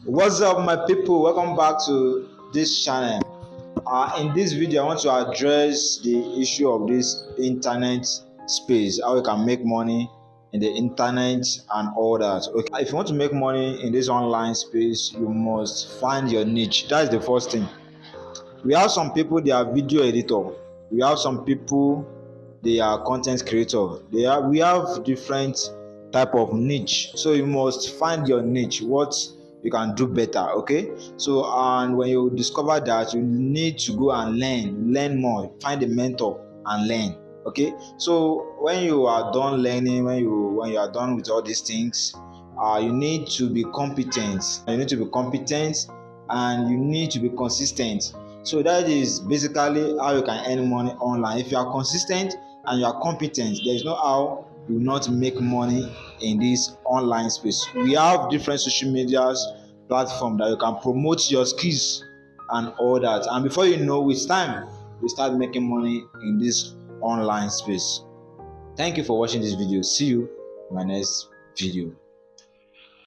What's up, my people? Welcome back to this channel. In this video I want to address the issue of this internet space, how you can make money in the internet and all that. Okay, if you want to make money in this online space, you must find your niche. That is the first thing. We have some people, they are video editor. We have some people, they are content creator. We have different type of niche, so you must find your niche, what you can do better. Okay, so and when you discover that, you need to go and learn more, find a mentor and learn. Okay, so when you are done learning, when you are done with all these things, you need to be competent. And you need to be consistent. So that is basically how you can earn money online. If you are consistent and you are competent, there is no how you will not make money in this online space. We have different social media platforms that you can promote your skills and all that, and before you know, with time you start making money in this online space. Thank you for watching this video. See you in my next video.